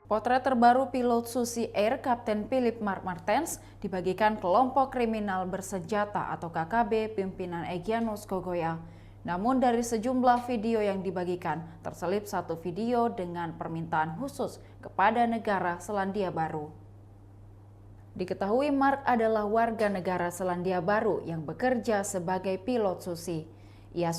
Potret terbaru pilot Susi Air Kapten Philip Mark Martens dibagikan kelompok kriminal bersenjata atau KKB pimpinan Egyanus Kogoya. Namun dari sejumlah video yang dibagikan, terselip satu video dengan permintaan khusus kepada negara Selandia Baru. Diketahui Mark adalah warga negara Selandia Baru yang bekerja sebagai pilot Susi. Ia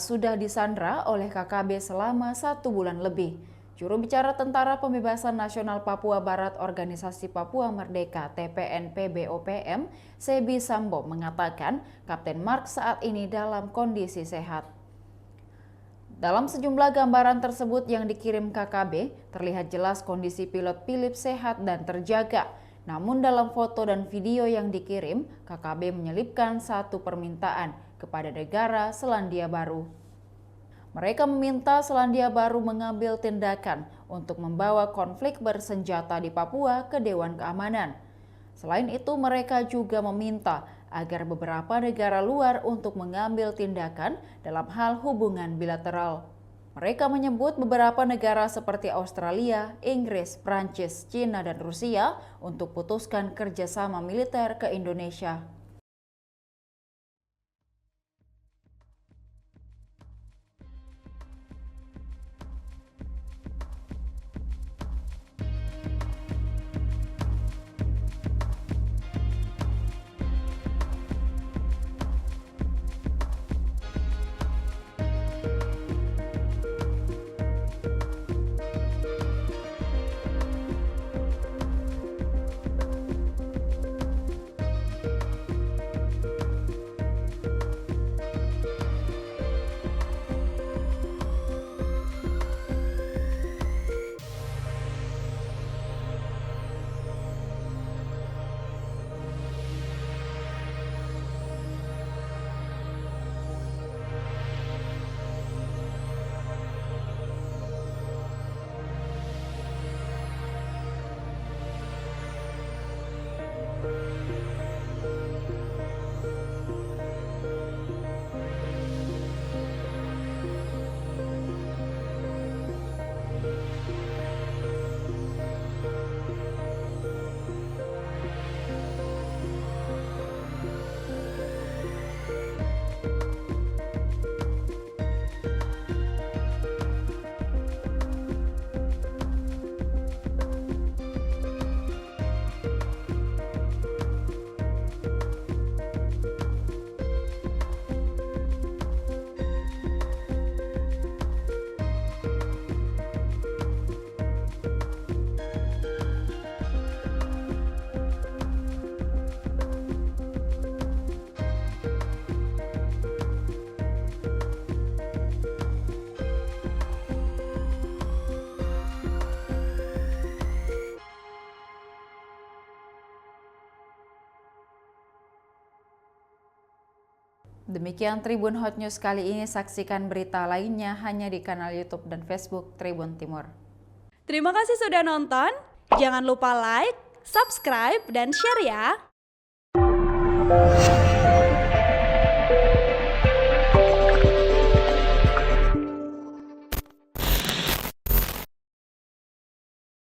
sudah disandra oleh KKB selama 1 bulan lebih. Juru bicara Tentara Pembebasan Nasional Papua Barat Organisasi Papua Merdeka TPNPB-OPM, Sebi Sambo mengatakan Kapten Mark saat ini dalam kondisi sehat. Dalam sejumlah gambaran tersebut yang dikirim KKB, terlihat jelas kondisi pilot Philip sehat dan terjaga. Namun dalam foto dan video yang dikirim, KKB menyelipkan satu permintaan kepada negara Selandia Baru. Mereka meminta Selandia Baru mengambil tindakan untuk membawa konflik bersenjata di Papua ke Dewan Keamanan. Selain itu, mereka juga meminta agar beberapa negara luar untuk mengambil tindakan dalam hal hubungan bilateral. Mereka menyebut beberapa negara seperti Australia, Inggris, Prancis, Cina, dan Rusia untuk putuskan kerjasama militer ke Indonesia. Demikian Tribun Hot News kali ini, saksikan berita lainnya hanya di kanal YouTube dan Facebook Tribun Timur. Terima kasih sudah nonton, jangan lupa like, subscribe, dan share ya!